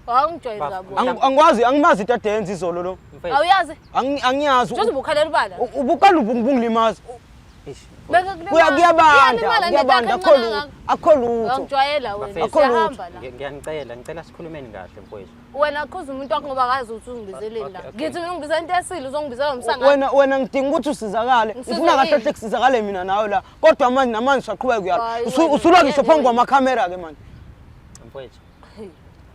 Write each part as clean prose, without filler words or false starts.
Awungijwayele kabi. Angikwazi angimazi itadenzi izolo lo. Awuyazi? Angiyazi. Nje ubukhalela ubala. Ubukala ubungilimaza. Kuyabanda akho lutho. Angijwayela wena. Siyahamba la. Ngicela sikhulumeni kahle mfowethu. Wena khuza umuntu wakho ngoba akazi ukuthi ungibizeleni la. Ngithi mina ngibizela into yesile uzongibizela umsangano. Wena ngidinga ukuthi usizakale. Ngifuna kahle hle kusizakale mina nawe la. Kodwa manje namanje saqhubeka kuyala. Usula ngisho phambi kwamakhamera ke manje. Mfowethu.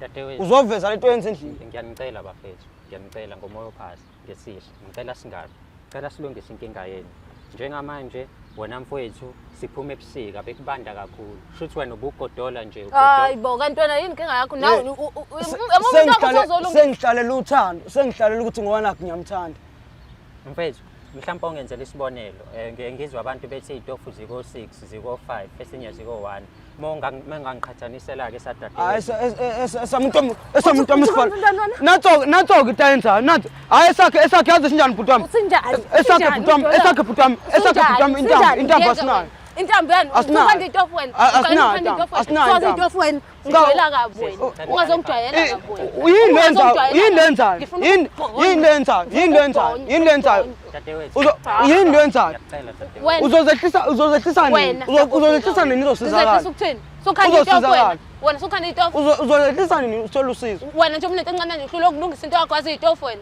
Dadewethu. Uzoveza lento yenze endlini. Ngiyanicela bafethu. Ngiyanicela ngomoya ophasi ngesihle. Ngicela singabi. Ngicela silungise inkinga yenu. Njengamanje wena mfowethu siphuma ebusika bekubanda kakhulu. Shuthi wena ubugodola nje ugodola. Hayibo kanti wena yini inkinga yakho nawe sengihlalela uthando. Sengihlalela ukuthi ngoba nakho ngiyamthanda. Mfethu mhlawumbe ongenzela isibonelo ngizwe abantu bethi izitofu ziko 6 ziko 5 esinye ziko 1 mengangiqhathanisela ke sadadewethu esamuntu omsifana natho itayenza nathi hayi esakhe yazi sinjani bhuti wami esakhe bhuti wami intambo asinayo intambo yani ukhanda itofu wena ukhanda itofu wena ngijwayela kabi wena ungazongijwayela yini lenzayo uzozehlisa nini uzosizakala sokhanda itofu wena sokhanda itofu uzozehlisa nini uthola usizo wena nje umuntu encane uhlula ukulungisa into yakho yazi itofu wena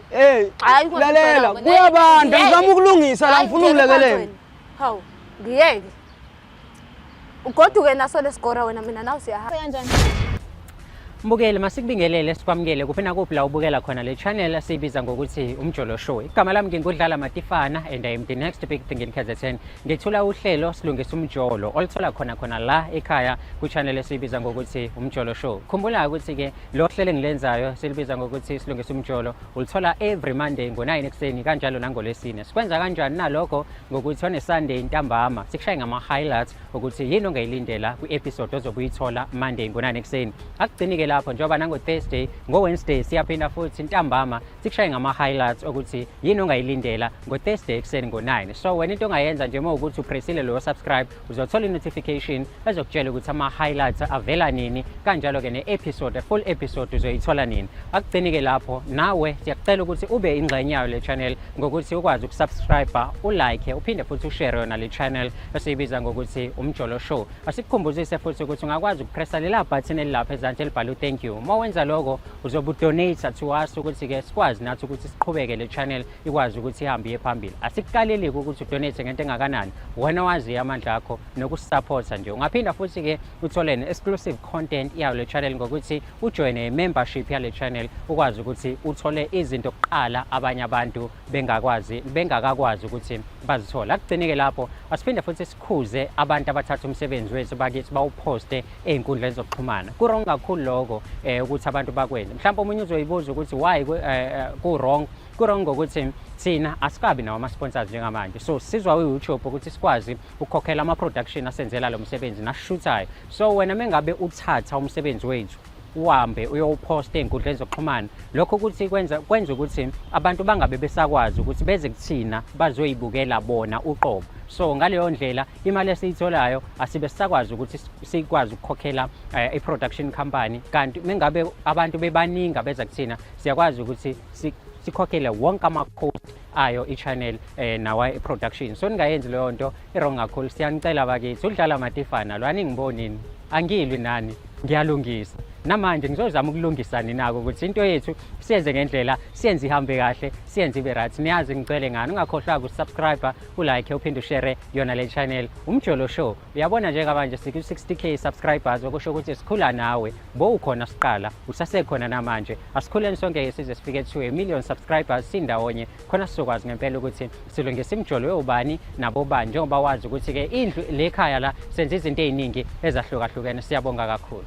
hayi lalela kuyabanda ngizama ukulungisa la ngifuna ukulekelela hawu ngiyeke ugoduke naso lesikora wena mina nawe siyahamba kanjani Mbukele masikubingelele sikwamukele kuphina kuphi la ubukela khona le channel sibiza ngokuthi umjolo show. Igama lami ngingudlala Matifana and I am the next big thing in KZN. Ngithula uhlelo silungisa umjolo olithola khona la ekhaya ku channel esibiza ngokuthi umjolo show. Khumbula ukuthi ke lo hlelo engilenzayo silibiza ngokuthi silungisa umjolo ulithola every Monday ngo9 ekseni kanjalo nangolesine. Sikwenza kanjani nalokho ngokuthi on Sunday ntambama sikushaye ngama highlights ukuthi yini ongayilindela ku episode ozobuyithola Monday ngo9 ekseni. Akugcinike lapho njengoba nango Thursday ngo Wednesday siyaphinda futhi ntambama sikushaye ngama highlights ukuthi yini ongayilindela ngo Thursday ekseni ngo9. So wena into ongayenza nje ukuthi upressile lo subscribe uzothola notification ezokutshela ukuthi ama highlights avela nini kanjalo ke ne-episode full episode uzoyithola nini. Akugcinike lapho nawe siyakucela ukuthi ube ingxenye yayo le channel ngokuthi ukwazi ukusubscribe ulike uphinde futhi ushare yona le channel esiyibiza ngokuthi umjolo show. Asikukhumbuzise futhi ukuthi ungakwazi ukupressa lela button elilapha ezantsi elibhalwe thank you. Uma wenza lokho uzobudonate to us ukuthi ke sikwazi nathi ukuthi siqhubeke le channel ikwazi ukuthi ihambe iye phambili. Asikukaleli ukuthi udonate ngento engakanani. Wena wazi amandla akho nokusupporta nje. Ungaphinda futhi ke uthole exclusive content yayo le channel ngokuthi ujoin membership yale channel ukwazi ukuthi uthole izinto kuqala abanye abantu bengakakwazi ukuthi bazithola. Akugcinike lapho asiphinde futhi sikhuze abantu abathatha umsebenzi wethu bakithi bawuposte einkundleni zokuxhumana. Kurong kakhulu lokho ukuthi abantu bakwenze. Mhlawumbe umunye uzoyibuza ukuthi why kurong ngokuthi thina asikabi nawo ama sponsors njengamanje. So sizwa uYouTube ukuthi sikwazi ukukhokhela ama production asenzela lo msebenzi nasishuthayo. So wena mengabe uthatha umsebenzi wethu uhambe uyowuposta einkundleni zokuxhumana lokho ukuthi kwenza ukuthi abantu bangabe besakwazi ukuthi beze kuthina bazoyibukela bona uqobo. So ngaleyo ndlela imali esiyitholayo asibe sisakwazi ukuthi sikwazi ukukhokhela i-production company kanti mengabe abantu bebaningi beza kuthina siyakwazi ukuthi sikhokhele wonke ama-cost ayo i-channel nawa i-production. So ningayenzi leyo nto i-wrong kakhulu. Siyanicela bakithi udlala Matifana lo aningibonini angilwi nani ngiyalungisa namanje ngizozama ukulungisa ninako ukuthi into yethu siyenze ngendlela siyenze ihambe kahle siyenze ibe right. Niyazi ngicela ngani ungakhohlwa ukusubscribe ulike uphinde ushare yona le channel umjolo show. Uyabona nje manje siku 60k subscribers okusho ukuthi sikhula nawe bo ukhona siqala usasekhona namanje asikhuleni sonke size sifike to 1 million subscribers sindawonye khona sizokwazi ngempela ukuthi silungise imjolo yobani nabo bani njengoba wazi ukuthi ke indlu lekhaya la senze izinto eziningi ezahlukahlukene. Siyabonga kakhulu.